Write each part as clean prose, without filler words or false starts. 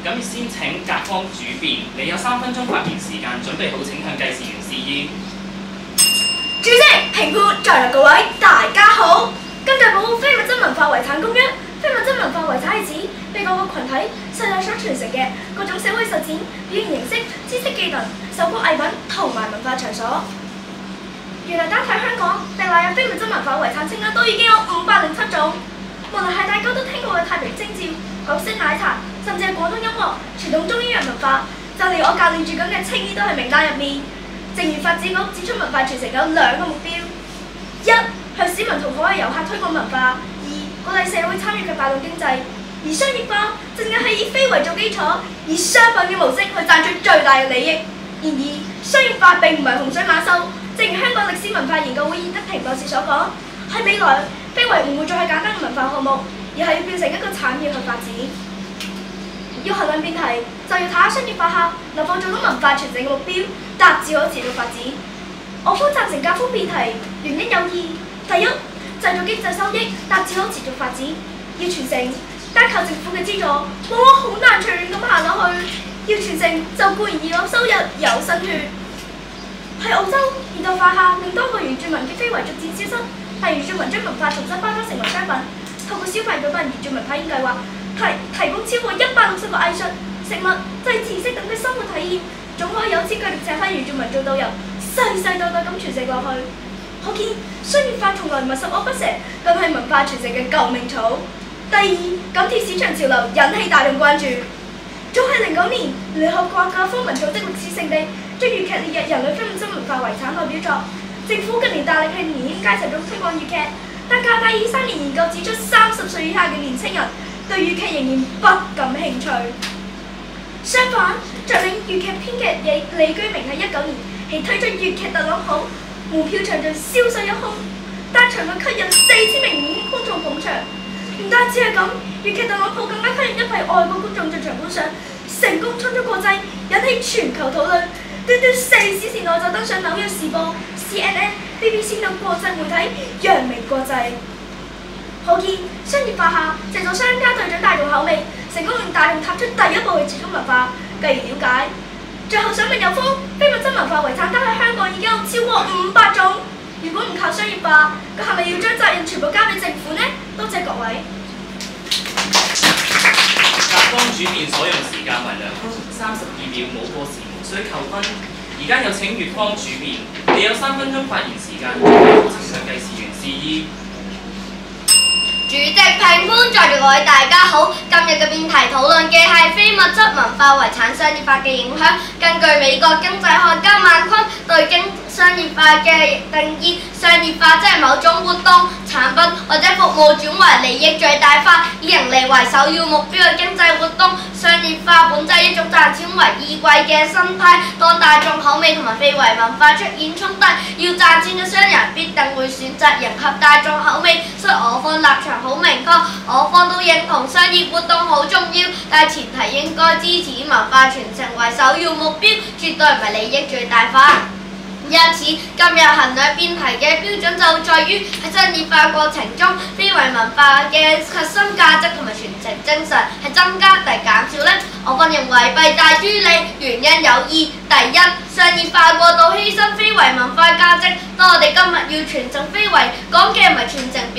咁先請甲方主辯，你有3分鐘發言時間，準備好請向計時員示意。主席、評判在座各位，大家好。根據《保護非物質文化遺產公約》，非物質文化遺產係指被各個群體世代所傳承嘅各種社會實踐、表現形式、知識技能、手工藝品同埋文化場所。原來單睇香港被納入非物質文化遺產清單都已經有507種，無論係大家都聽過嘅太平清醮、港式奶茶，甚至係廣東音樂、傳統中醫藥文化，就連我教練住緊嘅青衣都係名單入面。正如發展局指出，文化傳承有2個目標：一、向市民同海外遊客推廣文化；二、鼓勵社會參與及帶動經濟。而商業化正正係以非為做基礎，以商品嘅模式去賺取最大嘅利益。然而，商業化並唔係洪水猛獸。正如香港歷史文化研究會葉德平博士所講，喺未來非遺唔會再係簡單嘅文化項目，而係要變成一個產業去發展。要衡量辯題，就要睇下商業化下能否做到文化傳承嘅目標，達至可持續發展。我方贊成甲方辯題，原因有二：第一，製造經濟收益，達至可持續發展。要傳承，單靠政府嘅資助，往往好難長遠咁行落去。要傳承，就固然要有收入，有新血。喺澳洲現代化下，令多個原住民嘅非遺逐漸消失，但原住民將文化重新包裝成為商品，透過消費舉辦原住民體驗計劃，提供超過160個藝術、食物、祭祀式等嘅生活體驗，總可以有資格力請翻原住民做導遊，世世代代咁傳承落去。可見商業化從來唔係十惡不赦，更係文化傳承嘅救命草。第二，緊貼市場潮流，引起大眾關注。早喺09年，聯合國教科文組織歷史聖地將粵劇列入人類非物質文化遺產代表作。政府近年大力向年輕階層中推廣粵劇，但加大23年研究指出，30歲以下嘅年青人對粵劇仍然不感興趣。相反，著領粵劇編劇李居明喺19年起推出粵劇特朗普，門票場盡銷售一空，單場內吸引4000名年輕觀眾捧場。唔單止係咁，粵劇特朗普更加吸引一批外國觀眾進場觀賞，成功衝出國際，引起全球討論。短短4小時內就登上《紐約時報》、CNN、BBC 等國際媒體，揚名國際。可見商業化下，製造商家對準大眾口味，成功令大眾踏出第一步去接觸文化，繼而了解。最後想問有方，非物質文化遺產單喺香港已經有超過500種。如果唔靠商業化，咁係咪要將責任全部交俾政府呢？多謝各位。甲方主辯所用時間為2分32秒，冇過時無需扣分。而家有請乙方主辯，你有3分鐘發言時間，請向計時員示意。主席、評判在座各位大家好，今日嘅辯題討論嘅係非物質文化遺產商業化嘅影響。根據美國經濟學家曼昆對商業化嘅定義，商業化即係某種活動、產品或者服務轉為利益最大化，以盈利為首要目標嘅經濟活動。商業化本質係一種賺錢為依歸嘅生態。當大眾口味同埋非遺文化出現衝突，要賺錢嘅商人必定會選擇迎合大眾口味，所以我方立場好明確，我方都認同商業活動好重要，但係前提應該支持以文化傳承為首要目標，絕對唔係利益最大化。因此，今日衡量辯題嘅標準就在於喺商業化過程中，非遺文化嘅核心價值同埋傳承精神係增加定減少呢？我方認為弊大於利，原因有二：第一，商業化過度犧牲非遺文化價值。當我哋今日要傳承非遺，講嘅唔係傳承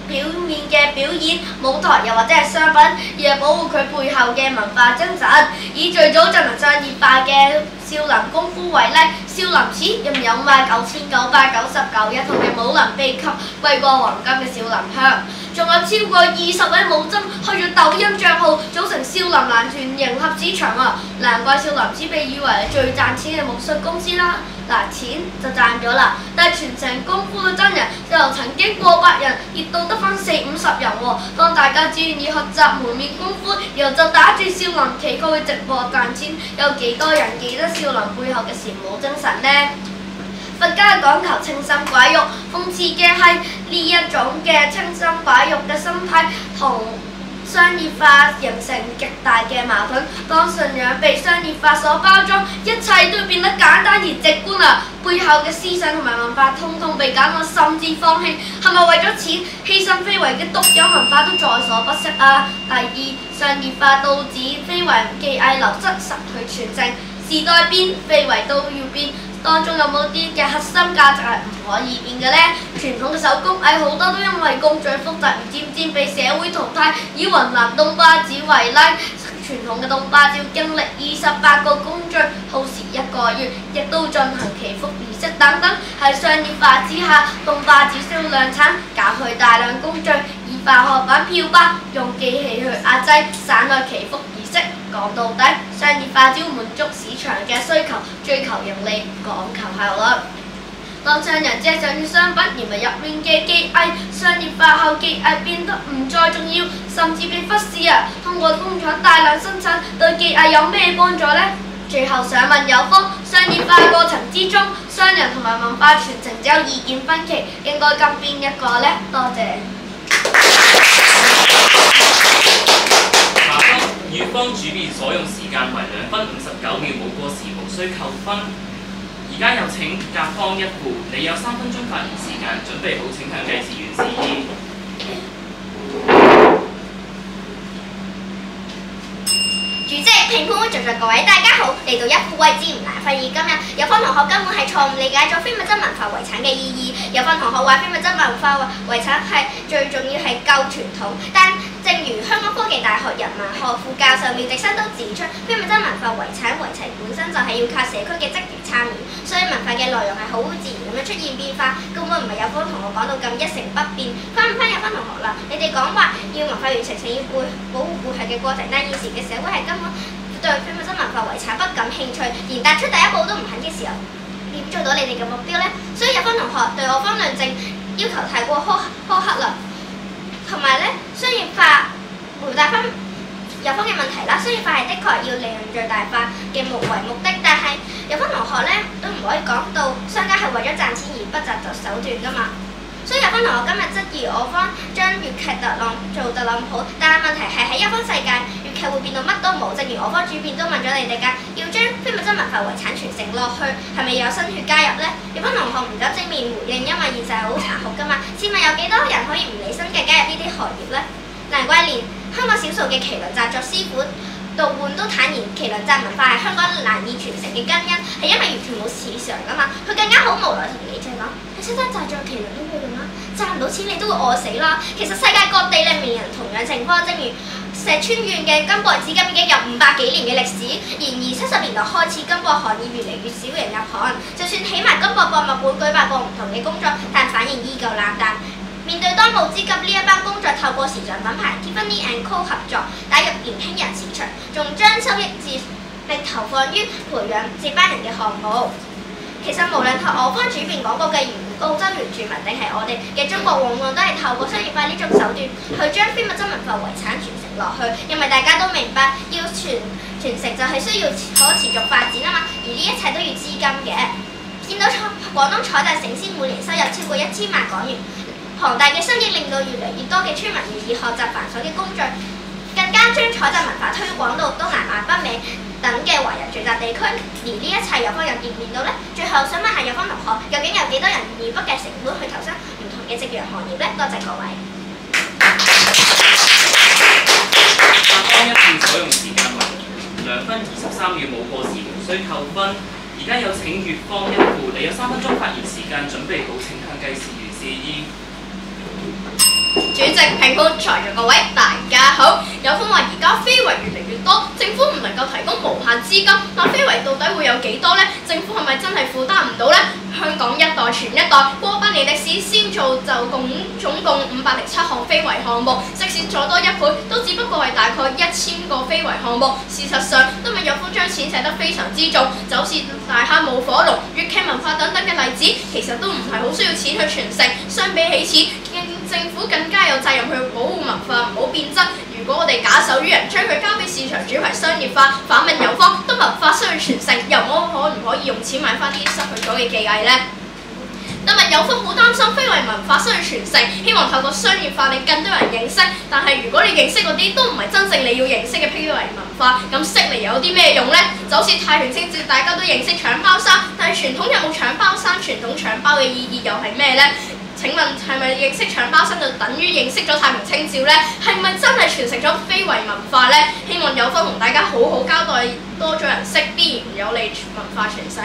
表面嘅表演、舞台又或者係商品，而係保護佢背後嘅文化精神。以最早進行商業化嘅少林功夫為例，少林寺入面有賣9999一套嘅武林秘笈，貴過黃金嘅少林香。仲有超過20位武僧開咗抖音帳號，組成少林男團迎合市場啊！難怪少林寺被譽為係最賺錢嘅武術公司啦。嗱，錢就賺咗啦，但係傳承功夫嘅真人就曾經過百人，熱到得返40-50人喎。當大家只願意學習門面功夫，然後就打住少林旗號去直播賺錢，有幾多人記得少林背後嘅禪武精神呢？佛家講求清心寡欲，諷刺嘅係呢一種嘅清心寡欲嘅心態同商業化形成極大嘅矛盾。當信仰被商業化所包裝，一切都變得簡單而直觀啦。背後嘅思想同埋文化，通通被簡化甚至放棄。係咪為咗錢犧牲非遺嘅獨有文化都在所不惜啊？第二，商業化導致非遺技藝流失，失去傳承。時代變，非遺都要變。當中有冇啲嘅核心價值係唔可以變嘅呢？傳統嘅手工藝好多都因為工序複雜而漸漸被社會淘汰。以雲南東巴紙為例，傳統嘅東巴紙要經歷28個工序，耗時1個月，亦都進行祈福儀式等等。喺商業化之下，東巴紙需要量產，減去大量工序，以化學品漂白，用機器去壓製，省略祈福儀式。講到底，商業化只要滿足市場嘅需求，追求盈利，講求效率。當商人只係想要商品，而唔係入面嘅技藝，商業化後技藝變得唔再重要，甚至被忽視啊！通過工廠大量生產，對技藝有咩幫助呢？最後想問有方，商業化過程之中，商人同埋文化傳承只有意見分歧，應該跟邊一個呢？多謝。乙方主辯所用時間為2分59秒，冇過時無需扣分。而家有請甲方一副，你有3分鐘發言時間，準備好請向計時員示意。主席、評判、在座各位大家好，嚟到一副位置唔難發現。今日有方同學根本係錯誤理解咗非物質文化遺產嘅意義。有方同學話非物質文化遺產係最重要係救傳統，但正如香港科技大學人文學副教授廖迪生都指出，非物質文化遺產維持本身就係要靠社區嘅積極參與，所以文化嘅內容係好自然咁樣出現變化，根本唔係有方同學講到咁一成不變。翻唔翻有方同學啦？你哋講話要文化完成要保護背後嘅過程，但現時嘅社會係根本對非物質文化遺產不感興趣，連踏出第一步都唔肯嘅時候，點做到你哋嘅目標呢？所以有方同學對我方論證要求太過苛刻啦，同埋咧商業化回答翻有方嘅問題啦。商業化係的確要利潤最大化嘅為目的，但係有方同學咧都唔可以講到商家係為咗賺錢而不擇手段㗎嘛。所以有方同學今日質疑我方將粵劇做特朗普，但係問題係喺一方世界，粵劇會變到乜都冇。正如我方主編都問咗你哋㗎，要將非物質文化遺產傳承落去，係咪有新血加入呢？有方同學唔敢正面回應，因為現實係好殘酷㗎嘛。試問有幾多人可以唔理生計加入呢啲行業呢？難怪連香港少數嘅麒麟紮作師傅杜煥都坦言，麒麟紮文化係香港難以傳承嘅根因，係因為完全冇市場㗎嘛。佢更加好無奈同記者講：你識得紮作麒麟都冇用啦，賺唔到錢你都會餓死啦。其實世界各地嘅名人同樣情況，正如石川縣嘅金箔紙巾已經有500幾年嘅歷史，然而70年代開始金箔行業越嚟越少人入行，就算起埋金箔博物館舉辦過唔同嘅工作，但反應依舊冷淡。面對當務之急，呢一班工作透過時尚品牌 Tiffany & Co 合作，打入年輕人市場，仲將收益致力投放於培養接班人嘅項目。其實無論係我方主編講過嘅澳洲原住民，定係我哋嘅中國，往往都係透過商業化呢種手段去將非物質文化遺產傳承落去，因為大家都明白，要傳承就係需要可持續發展啊嘛，而呢一切都要資金嘅。見到廣東採摘醒獅每年收入超過1000萬港元。龐大嘅收益令到越嚟越多嘅村民願意學習繁瑣嘅工序，更加將採摘文化推廣到東南亞、北美等嘅華人聚集地區。而呢一切有方又見唔見到呢？最後想問下有方同學，究竟有幾多人願意不計成本去投身唔同嘅夕陽行業呢？多謝各位。甲方一副所用時間為2分23秒，冇過時無需扣分。而家有請乙方一副，你有3分鐘發言時間，準備好請向計時員示意。主席、評判、在座各位大家好。有方話而家非遺越嚟越多，政府唔能夠提供無限資金，但非遺到底會有幾多呢？政府係咪真係負擔唔到呢？香港一代傳一代，過百年歷史先造就總共507項非遺項目，即使再多1倍，都只不過係大概1000個非遺項目。事實上，今日有方將錢寫得非常之重，就好似大蝦舞火龍、粵劇文化等等嘅例子，其實都唔係好需要錢去傳承。相比起錢，政府更加有責任去保護文化，唔好變質。如果我哋假手於人，將佢交俾市場轉為商業化，反問有方，當文化需要傳承，又可唔可以用錢買翻啲失去咗嘅技藝呢？今日有分好擔心非遺文化失去傳承，希望透過商業化令更多人認識。但係如果你認識嗰啲都唔係真正你要認識嘅非遺文化，咁識嚟有啲咩用呢？就好似太平清醮，大家都認識搶包山，但係傳統有冇搶包山？傳統搶包嘅意義又係咩呢？請問係咪認識搶包山就等於認識咗太平清醮呢？係咪真係傳承咗非遺文化呢？希望有分同大家好好交代，多咗人識必然有利文化傳承。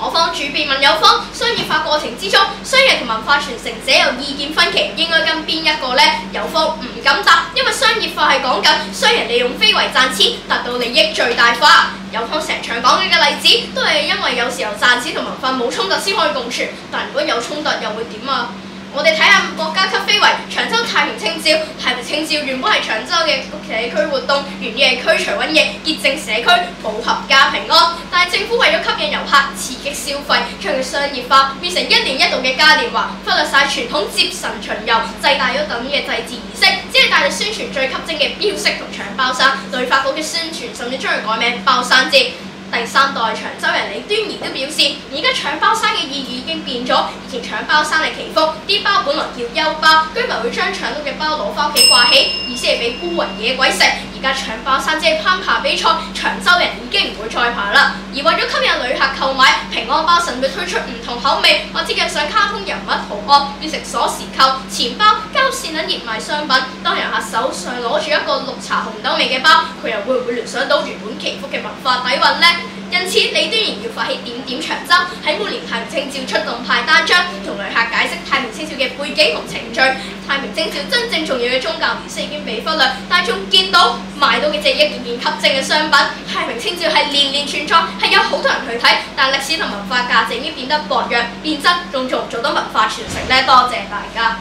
我方主辯問有方，商業化過程之中，商人同文化傳承者有意見分歧，應該跟邊一個呢？有方唔敢答，因為商業化係講緊商人利用非遺賺錢，達到利益最大化。有方成場講嘅例子，都係因為有時候賺錢同文化冇衝突先可以共存，但如果有衝突又會點啊？我哋睇下國家級非遺長洲太平清醮。太平清醮原本係長洲嘅社區活動，原意係驅除瘟疫、潔淨社區、保合家平安。但係政府為咗吸引遊客、刺激消費，將佢商業化，變成一年一度嘅嘉年華，忽略晒傳統接神巡遊、祭大咗等嘅祭祀儀式，只係大力宣傳最吸睛嘅標式同搶包山。旅發局嘅宣傳甚至將佢改名包山節。第三代長洲人李端儀都表示，而家搶包山嘅意義已經變咗。以前搶包山係祈福，啲包本來叫優包，居民會將搶到嘅包攞翻屋企掛起，意思係俾孤魂野鬼食。而家搶包山只係攀爬比賽，長洲人已經唔會再爬啦。而為咗吸引旅客購買，平安包甚至推出唔同口味，或者貼上卡通人物圖案，變成鎖匙扣、錢包、膠線等熱賣商品。當遊客手上攞住一個綠茶紅豆味嘅包，佢又會唔會聯想到原本祈福嘅文化底蘊呢？因此，李端儀要發起點點長洲，喺每年太平清醮出動派單張，同旅客解釋太平清醮嘅背景同程序。太平清醮真正重要嘅宗教儀式已經被忽略，大眾見到買到嘅只係一件件吸睛嘅商品。太平清醮係年年傳創，係有好多人去睇，但歷史同文化價值已經變得薄弱變質，仲做唔做到文化傳承呢？多謝大家。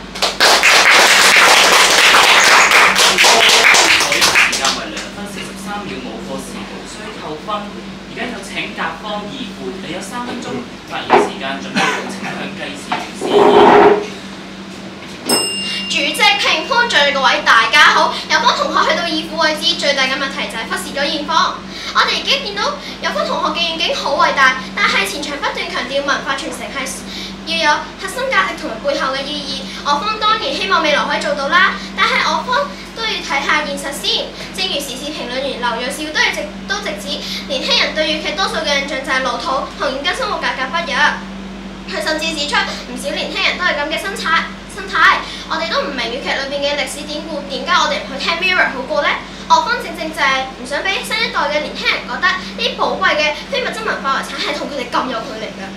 時間為2分43秒，冇課時無需扣分。而家有請甲方二副，你有3分鐘發言時間，準備好請向計時員示意。主席、評判、在座各位大家好。有方同學去到二副位置，最大嘅問題就係忽視咗現況。我哋已經見到有方同學嘅願景好偉大，但係前場不斷強調文化傳承係要有核心價值同埋背後嘅意義。我方當然希望未來可以做到啦，但係我方都要睇下現實先。正如時事評論員劉銳紹都直指，年輕人對粵劇多數嘅印象就係老土，同現今生活格格不入。佢甚至指出，唔少年輕人都係咁嘅生態。我哋都唔明粵劇裏邊嘅歷史典故，點解我哋唔去聽 Mirror 好過呢？我方正就係唔想俾新一代嘅年輕人覺得呢啲寶貴嘅非物質文化遺產係同佢哋咁有距離嘅。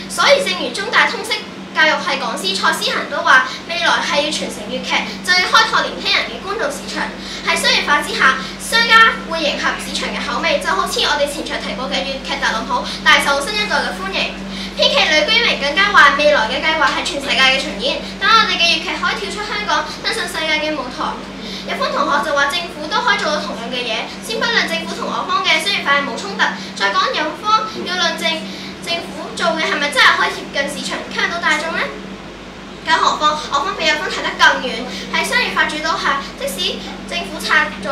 所以正如中大通識教育系講師蔡思恒都話，未來係要傳承粵劇，就要開拓年輕人嘅觀眾市場。喺商業化之下，商家會迎合市場嘅口味，就好似我哋前場提過嘅粵劇大龍譜，大受新一代嘅歡迎。編劇呂居明更加話，未來嘅計劃係全世界嘅巡演，等我哋嘅粵劇可以跳出香港，登上世界嘅舞台。有方同學就話政府都可以做到同樣嘅嘢，先不論政府同我方嘅商業化係冇衝突，再講有方要論證政府做嘅係咪真係可以貼近市場，吸引到大眾呢？更何況我方比有方睇得更遠，喺商業化主導下，即使政府拆咗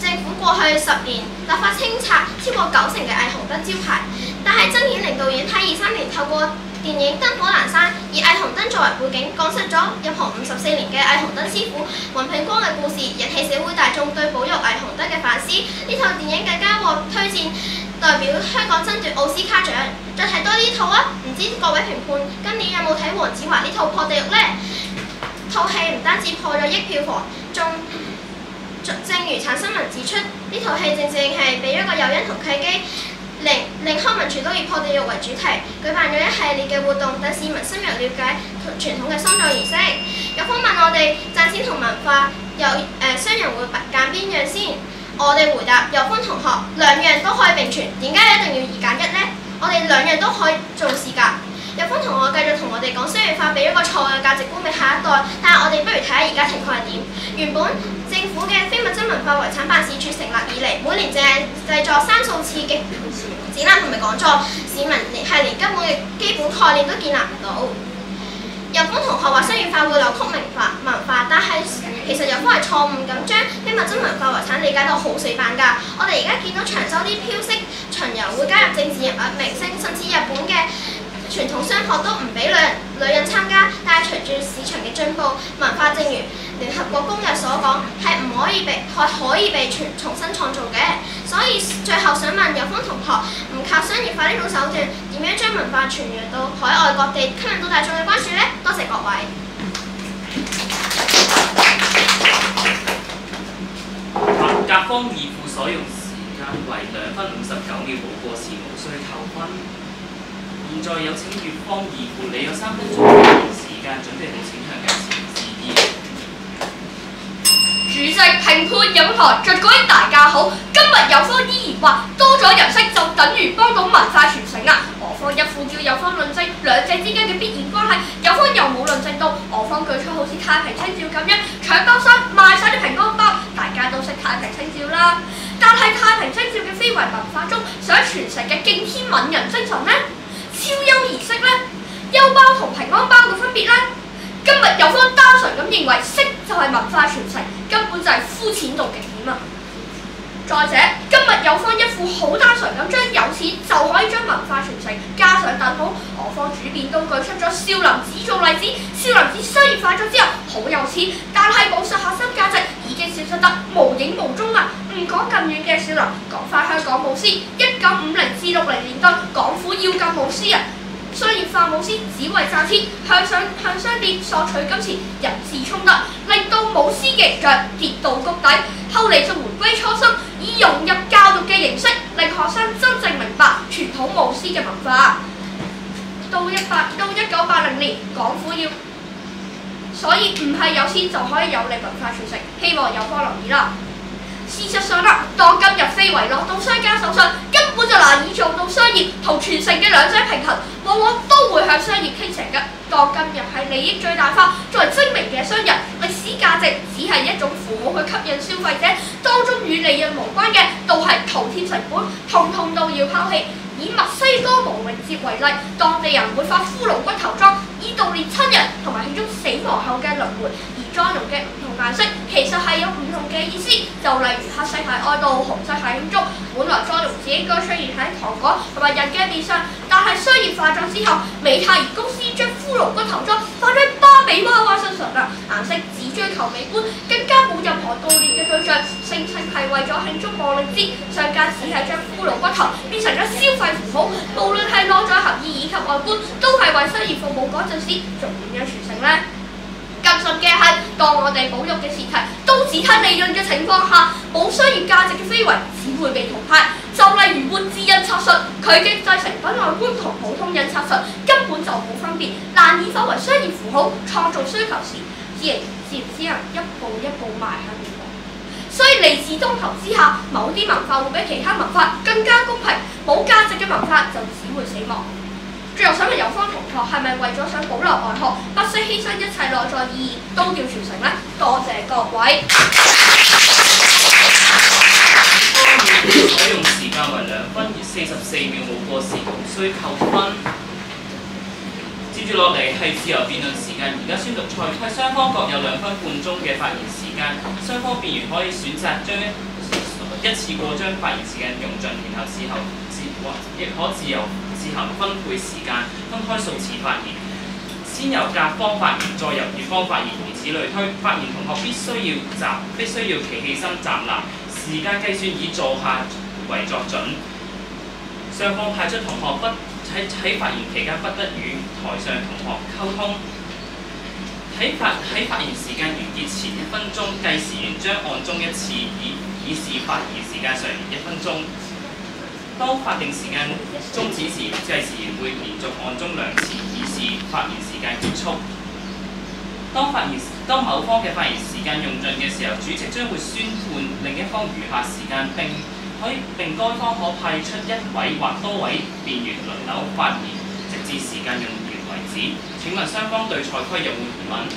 政府過去10年立法清拆超過90%嘅霓虹燈招牌，但係曾顯靈導演喺23年透過電影《燈火闌珊》以霓虹燈作為背景，講述咗入行54年嘅霓虹燈師傅雲聘光嘅故事，引起社會大眾對保育霓虹燈嘅反思。呢套電影更加獲推薦代表香港爭奪奧斯卡獎。再睇多呢套啊！唔知各位評判今年有冇睇黃子華呢套《破地獄》呢？套戲唔單止破咗億票房，仲正如產新聞指出，呢套戲正係俾咗個誘因同契機，令康文署都以破地獄為主題，舉辦咗一系列嘅活動，等市民深入了解傳統嘅喪葬儀式。有方問我哋賺錢同文化商人會揀邊樣先？我哋回答有方同學，兩樣都可以並存，點解一定要2揀1呢？我哋兩樣都可以做事㗎。有方同學繼續同我哋講商業化俾咗個錯嘅價值觀俾下一代，但係我哋不如睇下而家情況係點。原本政府嘅非物質文化遺產辦事處成立以嚟，每年淨係製作3數次嘅展覽同埋講座，市民係連根本嘅基本概念都建立唔到。有方同學話商業化會扭曲文化，但係其實有方係錯誤咁將非物質文化遺產理解到好死板㗎。我哋而家見到長洲啲飄色巡遊會加入政治人物、明星，甚至日本嘅傳統商學都唔俾女人參加。但係隨住市場嘅進步，文化正如聯合國公約所講，係可以被重新創造嘅。所以最後想問有豐同學，唔靠商業化呢種手段，點樣將文化傳揚到海外各地，吸引到大眾嘅關注呢？多謝各位。甲方二副所用時間為2分59秒，冇過時無需扣分。現在有請乙方二副，你有3分鐘發言時間，準備好請向計時致意。主席、評判、影台，在各位大家好。今日有方依然話多咗人識就等於幫到文化傳承啊！我方一副叫有方論證，兩者之間嘅必然關係，有方又冇論證到，我方舉出好似太平清醮咁樣搶包山賣晒啲平安包，大家都識太平清醮啦。但係太平清醮嘅非遺文化中想傳承嘅敬天憫人精神呢？超優儀式呢？優包同平安包嘅分別呢？今日有方單純咁認為識就係文化傳承，根本就係膚淺到極點啊！再者，今日有方一副好單純咁將有錢就可以將文化傳承加上等號，我方主辯都舉出咗少林寺做例子，少林寺商業化咗之後好有錢，但係冇實核心價值，已經消失得無影無蹤啦。唔講咁遠嘅少林，講翻香港舞獅，1950至60年代港府要禁舞獅啊！商業化舞獅只為賺錢，向商店索取金錢，人事衝突，令到舞獅形象跌到谷底。後嚟就回歸初心，以融入教育嘅形式，令學生真正明白傳統舞獅嘅文化。到1980年，港府要，所以唔係有錢就可以有利文化傳承，希望有方留意啦。事實上啦，當今日非遺落到商家手上，根本就難以做到商業同傳承嘅兩者平衡，往往都會向商業傾斜嘅。當今日係利益最大化，作為精明嘅商人，歷史價值只係一種符號去吸引消費者，當中與利潤無關嘅，都係圖貼成本，統統都要拋棄。以墨西哥亡靈節為例，當地人會化骷髏骨頭妝，以悼念親人同埋慶祝死亡後嘅輪迴，而妝容嘅唔同顏色其實係有唔同嘅意思。就例如黑色係哀悼，紅色係慶祝。本來妝容只應該出現喺糖果同埋人嘅面上，但係商業化咗之後，美泰兒公司將骷髏骨頭妝化喺芭比娃娃身上啦，顏色只追求美觀，更加冇任何悼念嘅對象，聲稱係為咗慶祝亡靈節，商家只係將骷髏骨頭變成咗消費符號，無論係內在含義以及外觀，都係為商業服務嗰陣時，仲點樣傳承呢？更甚嘅係，當我哋保育嘅前提都只睇利潤嘅情況下，冇商業價值嘅非遺只會被淘汰。就例如活字印刷術，佢嘅製成品外觀同普通印刷術根本就冇分別，難以化為商業符號，創造需求時，只能一步一步邁向滅亡。所以利字當頭之下，某啲文化會比其他文化更加公平，冇價值嘅文化就只會死亡。最後想問有方同學係咪為咗想保留外殼，不惜犧牲一切內在意義都要傳承呢？多謝各位。所用時間為2分44秒，冇過時無需扣分。接住落嚟係自由辯論時間，而家宣讀賽規，雙方各有2分半鐘嘅發言時間，雙方辯員可以選擇將一次過將發言時間用盡，然後亦可自行分配時間，分開數次發言。先由甲方發言，再由乙方發言，如此類推。發言同學必須要企起身站立，時間計算以坐下為作準。上方派出同學喺發言期間不得與台上同學溝通。喺發言時間完結前1分鐘，計時員將按鐘一次，以示發言時間尚餘1分鐘。當法定時間終止時，計時員會連續按鐘2次，以示發言時間結束。當某方嘅發言時間用盡嘅時候，主席將會宣判另一方餘下時間，並該方可派出1位或多位辯員輪流發言，直至時間用完為止。請問雙方對賽規有冇疑問？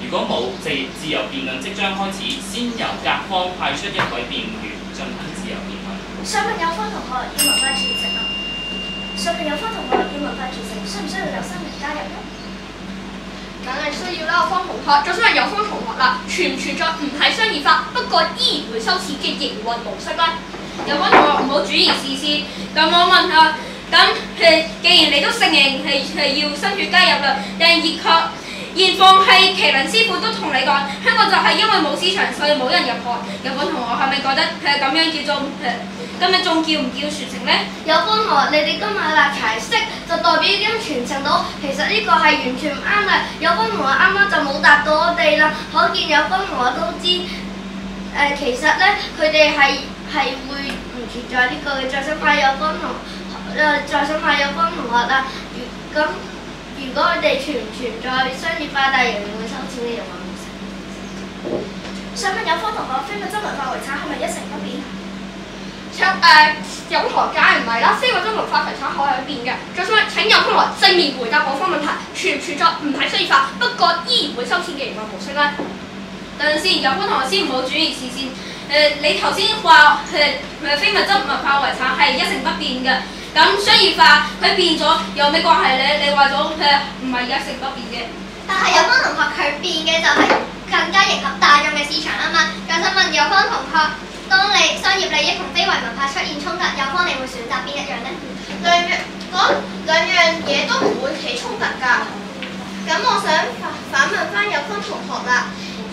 如果冇，自由辯論即將開始。先由甲方派出1位辯員進行自由辯論。想問有方同學要文化傳承啊？想問有方同學要文化傳承，需唔需要有新人加入呢？梗係需要啦，方同學。再想問有方同學啦，存唔存在唔係商業化，不過依然會收錢嘅營運模式呢？有班同學唔好轉移視線。咁我問下，既然你都承認係要新血加入啦，但係現況係麒麟師傅都同你講，香港就係因為冇市場，所以冇人入學。有班同學係咪覺得咁樣叫做咁樣仲叫唔叫傳承呢？有班同學，你哋今日立齊識就代表已經傳承到，其實呢個係完全唔啱嘅。有班同學啱啱就冇答到我哋啦，可見有班同學都知其實咧佢哋係會唔存在呢個嘅。再想派有班同學啦，如果佢哋存唔存在商業化，但係仍然會收錢，你就話唔成。想問有科同學，非物質文化遺產係咪一成不變？有同學梗係唔係啦，非物質文化遺產可以變嘅。再想請有同學正面回答我方問題，存唔存在唔係商業化，不過依然會收錢嘅營運模式咧。等陣先，有班同學先唔好轉移視線。你頭先話非物質文化遺產係一成不變嘅。咁商業化佢變咗有咩關係咧？你話咗唔係一成不變嘅。但係有班同學佢變嘅就係更加迎合大眾嘅市場啊嘛。再想問有班同學，當你商業利益同非遺文化出現衝突，有方你會選擇邊一樣呢？兩樣嘢都唔會起衝突㗎。咁我想反問翻有方同學啦。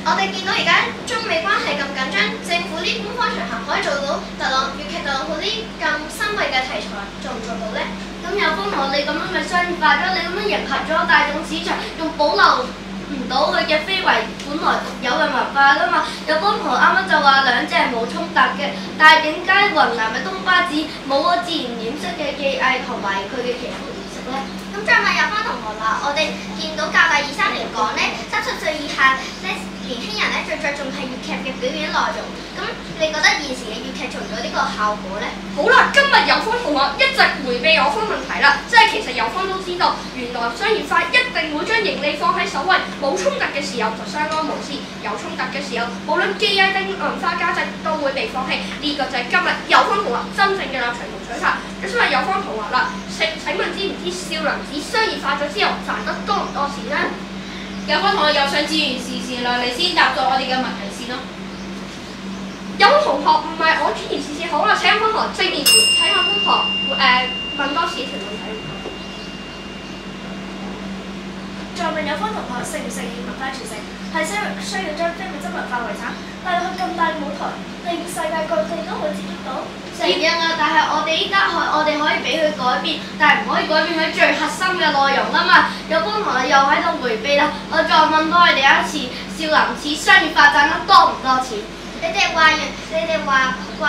我哋見到而家中美關係咁緊張，政府啲官方場合可以做到粵劇特朗普啲咁新穎嘅題材，做唔做到呢？咁有方同學，你咁樣咪商業化咗，你咁樣迎合咗大眾市場，仲保留唔到佢嘅非遺本來獨有嘅文化㗎嘛？有方同學啱啱就話兩者係冇衝突嘅，但係點解雲南嘅東巴子冇個自然染色嘅技藝同埋佢嘅祈福儀式呢？咁再問有方同學啦，我哋見到教大23年講呢，30歲以下呢年輕人呢最着重係粵劇嘅表演內容。咁你覺得現時嘅粵劇做唔到呢個效果呢？好啦，今日有方同學一直迴避我方問題啦，即係其實有方都知道，原來商業化一定會將盈利放喺首位，冇衝突嘅時候就相安無事，有衝突嘅時候，無論技藝定文化價值都會被放棄。呢個就係今日有方同學真正嘅立場同取態。咁所以有方同學啦，請問知唔知少林寺商業化咗之後賺得多唔多錢呢？有方同學又想自圓視線啦，你先答咗我哋嘅問題先咯。有同學唔係我轉移視線好啦，請有同學正面請有同學問多次條問題。再問有方同學承唔承認文化傳承係需要將非物質文化遺產帶去咁大嘅舞台，令世界各地都會接觸到。承認啊，但係我哋依家我哋可以俾佢改變，但係唔可以改變佢最核心嘅內容啊嘛。有方同學又喺度迴避啦，我再問多你哋一次，少林寺商業發展得多唔多錢？你哋話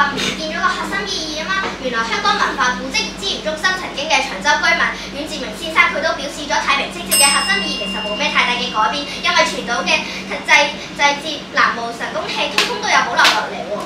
唔見咗個核心意義啊嘛！原來香港文化古蹟資源中心曾經嘅長洲居民阮志明先生佢都表示咗太平清醮嘅核心意義其實冇咩太大嘅改變，因為傳統嘅祭節、南無神功戲，通通都有保留落嚟喎。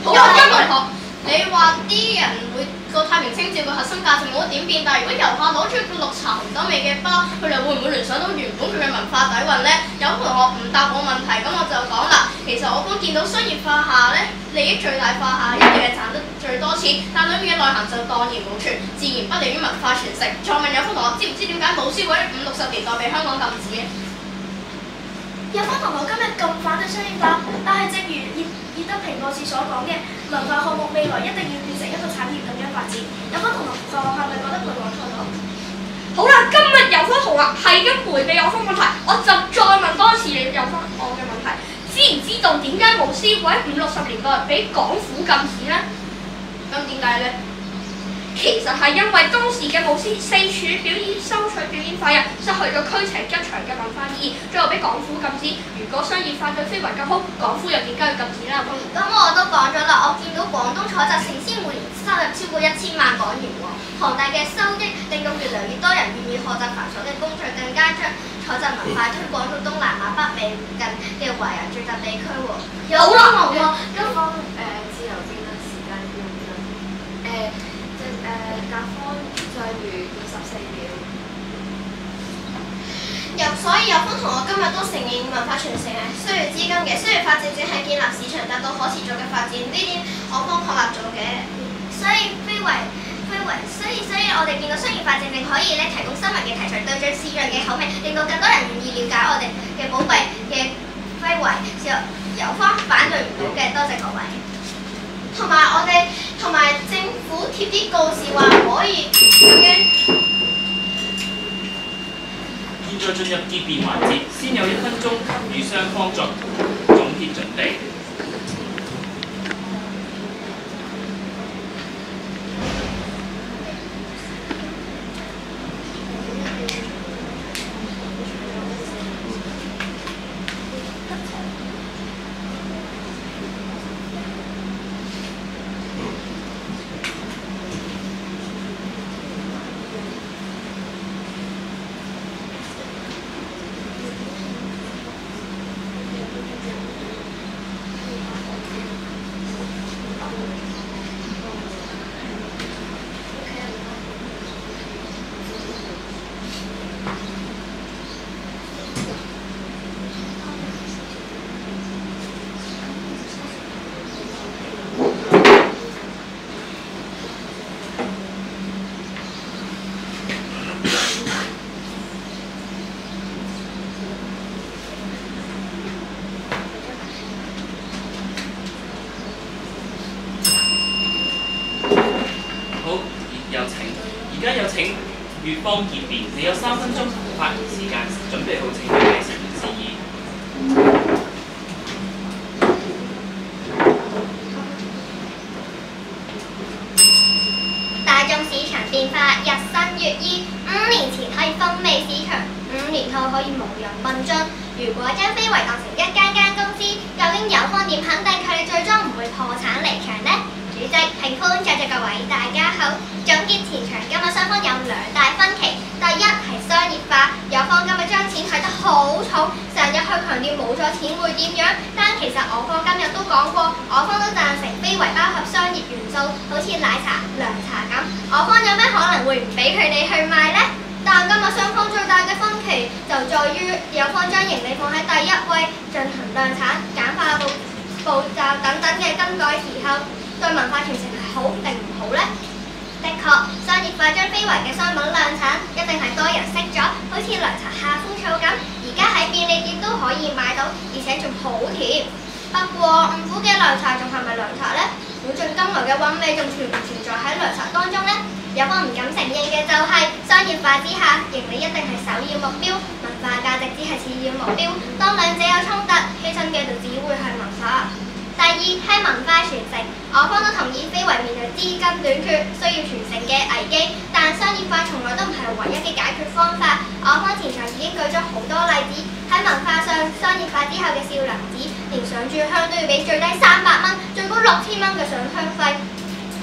好啊，金同學，你話啲人會個太平清醮嘅核心價值冇乜點變，但係如果遊客攞出個綠茶紅豆味嘅包，佢哋會唔會聯想到原本佢嘅文化底蘊呢？有同學唔答我問題，咁我就講啦。其實我方見到商業化下呢，利益最大化下，一定係賺得最多錢，但裏面嘅內涵就蕩然無存，自然不利於文化傳承。再問有同學，知唔知點解舞獅會喺50、60年代被香港禁止嘅？有方同學今日咁反對商業化，但係正如葉德平博士所講嘅，文化項目未來一定要變成一個產業咁樣發展。有方同學係咪覺得佢講錯咗？好啦，今日有方同學係咁迴避我方問題，我就再問多次你有方我嘅問題。知唔知道點解舞獅會喺50、60年代俾港府禁止呢？咁點解呢？其實係因為當時嘅舞獅四處表演收取表演費啊，失去咗驅邪吉祥嘅文化意義，最後俾港府禁止。如果商業化對非遺咁好，港府又點解要禁止呢？咁我都講咗啦，我見到廣東採集成仙每年收入超過1000萬港元喎，龐大嘅收益令到越嚟越多人願意學習繁瑣嘅工序，更加將採集文化推廣到東南亞、北美附近嘅華人聚集地區喎。有方同學，有方自由辯論時間要唔要？甲方再餘24秒。所以有方同學今日都承認文化傳承係需要資金嘅，需要發展只係建立市場，達到可持續嘅發展，呢點我方確立咗嘅。所以我哋見到商業化正正可以咧提供新穎嘅題材，對準市場嘅口味，令到更多人願意了解我哋嘅寶貴嘅非遺，有方反對唔到嘅，多謝各位。同埋我哋同埋政府貼啲告示話唔可以咁樣。現在進入結辯環節，先有1分鐘給予雙方作總結準備。而家有請乙方結辯，你有3分鐘發言時間，準備好請佢計時員示意。大眾市場變化日新月異，5年前可以風靡市場，5年後可以無人問津。如果將非遺當成一間公司，究竟有方點肯定佢哋最終唔會破產離場呢？主席、評判、在座各位大家好。總結前場今日雙方有2大分歧。第一係商業化，有方今日將錢睇得好重，成日去強調冇咗錢會點樣，但其實我方今日都講過，我方都贊成非遺包含商業元素，好似奶茶、涼茶咁。我方有咩可能會唔俾佢哋去賣呢？但今日雙方最大嘅分歧就在於有方將盈利放喺第一位，進行量產、簡化步驟等等嘅更改時候，對文化傳承係好定唔好呢？的確，商業化將非遺嘅商品量產，一定係多人識咗，好似涼茶夏枯草咁，而家喺便利店都可以買到，而且仲好甜。不過，五虎嘅涼茶仲係咪涼茶呢？古晉今來嘅韻味仲存唔存在喺涼茶當中呢？有方唔敢承認嘅就係商業化之下，盈利一定係首要目標，文化價值只係次要目標。當兩者有衝突，犧牲嘅就只會係文化。第二係文化傳承，我方都同意非遺面對資金短缺，需要傳承嘅危機，但商業化從來都唔係唯一嘅解決方法。我方前場已經舉咗好多例子，喺文化上商業化之後嘅少林寺，連上炷香都要俾最低300蚊，最高6000蚊嘅上香費。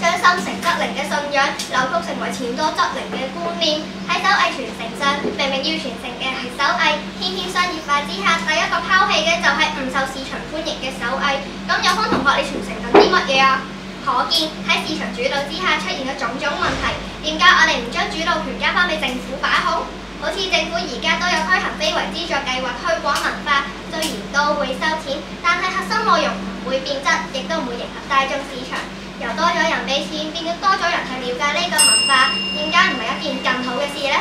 將心誠則靈嘅信仰扭曲成為錢多則靈嘅觀念，喺手藝傳承上，明明要傳承嘅係手藝，偏偏商業化之下，第一個拋棄嘅就係唔受市場歡迎嘅手藝。咁有方同學，你傳承緊啲乜嘢啊？可見喺市場主導之下出現嘅種種問題，點解我哋唔將主導權交翻俾政府把控？好似政府而家都有推行非遺資助計劃推廣文化，雖然都會收錢，但係核心內容唔會變質，亦都唔會迎合大眾市場。由多咗人俾錢，變咗多咗人去了解呢個文化，點解唔係一件更好嘅事呢？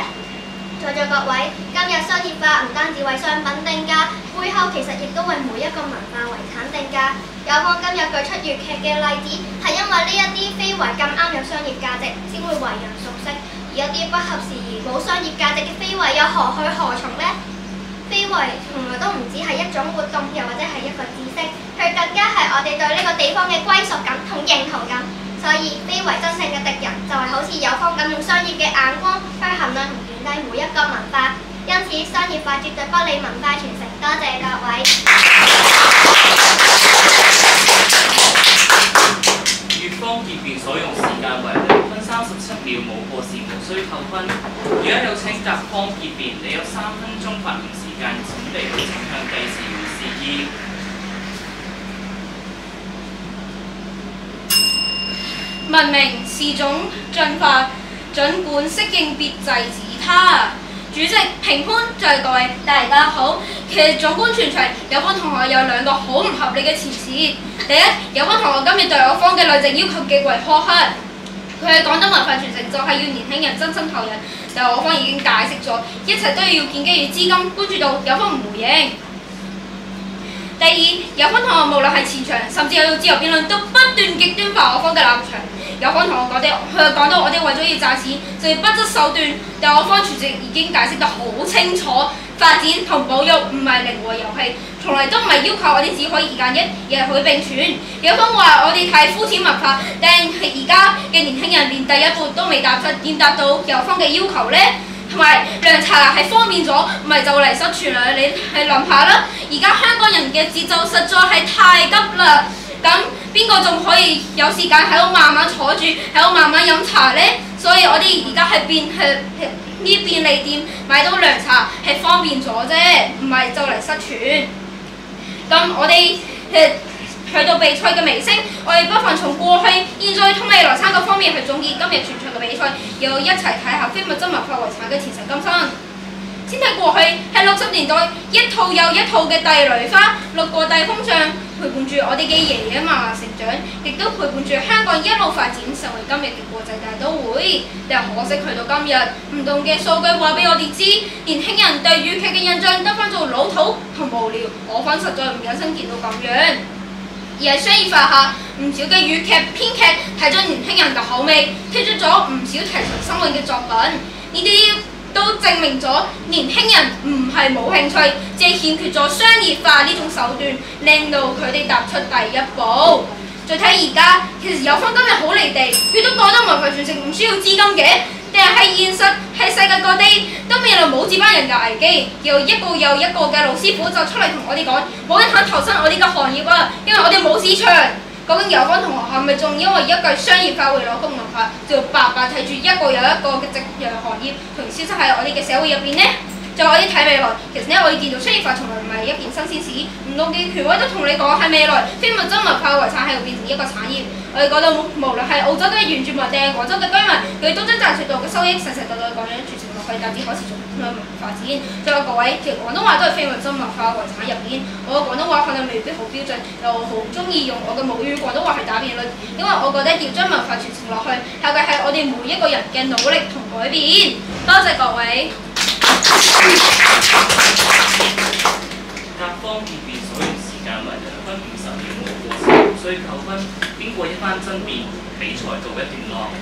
在座各位，今日商業化唔單止為商品定價，背後其實亦都為每一個文化遺產定價。有方今日舉出粵劇嘅例子，係因為呢一啲非遺咁啱有商業價值，先會為人熟悉。而一啲不合時宜、冇商業價值嘅非遺，又何去何從呢？非遺從來都唔只係一種活動，又或者係一個知識，佢更加係我哋對呢個地方嘅歸屬感同認同感。所以非遺真正嘅敵人就係好似有方咁用商業嘅眼光去衡量同貶低每一個文化。因此商業化絕對不利文化傳承。多謝各位。乙方結辯所用時間為2分37秒，冇過時無需扣分。而家有請甲方結辯，你有3分鐘發言時間，準備好請向計時員示意。文明是種進化，儘管適應別制止它。主席、評判，在各位大家好。其實總觀全場，有方同學有2個好唔合理嘅前設。第一，有方同學今日對我方嘅內政要求極為苛刻。佢喺廣東文化傳承就係要年輕人真心投入，但我方已經解釋咗，一切都要建基於資金。關注到有方唔回應。第二，有方同學無論係前場，甚至有自由辯論，都不斷極端化我方嘅立場。有方同學講到我哋為咗要賺錢，就要不擇手段，但我方主席已經解釋得好清楚，發展同保育唔係零和遊戲，從嚟都唔係要求我哋只可以2+1，而係可以並存。有方話我哋太膚淺文化，但係而家嘅年輕人連第一步都未踏出，點達到有方嘅要求呢？同埋涼茶係方便咗，唔係就嚟失傳啦！你係諗下啦，而家香港人嘅節奏實在係太急啦。咁邊個仲可以有時間喺度慢慢坐住，喺度慢慢飲茶呢？所以我哋而家係呢便利店買到涼茶係方便咗啫，唔係就嚟失傳。咁我哋去到比賽嘅尾聲，我哋不妨從過去、現在同未來3個方面去總結今日全場嘅比賽，又一齊睇下非物質文化遺產嘅前世今生。先睇過去係60年代一套又一套嘅帝女花，6個帝風將陪伴住我哋嘅爺爺嫲嫲成長，亦都陪伴住香港一路發展成為今日嘅國際大都會。但可惜去到今日，唔同嘅數據話俾我哋知，年輕人對粵劇嘅印象得翻做老土同無聊，我方實在唔忍心見到咁樣。而係商業化下，唔少嘅粵劇編劇睇咗年輕人嘅口味，推出咗唔少題材新穎嘅作品。呢啲都證明咗年輕人唔係冇興趣，只係欠缺咗商業化呢種手段，令到佢哋踏出第一步。再睇而家，其實有方今日好離地，佢都覺得文化傳承唔需要資金嘅，但係現實喺世界各地都面臨冇接班人嘅危機，又一個又一個嘅老師傅就出嚟同我哋講，冇人肯投身我哋嘅行業啊，因為我哋冇市場。究竟有方同學係咪仲因為一句商業化為攞公文化，就白白睇住一個又一個嘅夕陽行業同消失喺我哋嘅社會入邊呢？再我哋睇未來，其實呢，我哋見到商業化從來唔係一件新鮮事，唔同嘅權威都同你講喺未來非物質文化遺產係會變成一個產業。我哋講到無論係澳洲嘅原住民定係廣州嘅居民，佢哋都將賺取到嘅收益世世代代咁樣傳承落去，達至可持續嘅文化發展。最後各位，其實廣東話都係非物質文化遺產入邊，我嘅廣東話可能未必好標準，又好中意用我嘅母語廣東話去打辯論，因為我覺得要將文化傳承落去，靠嘅係我哋每一個人嘅努力同改變。多謝各位。甲方結辯所用時間為2分50秒冇過時，無需扣分。經過一番爭辯，比賽告一段落。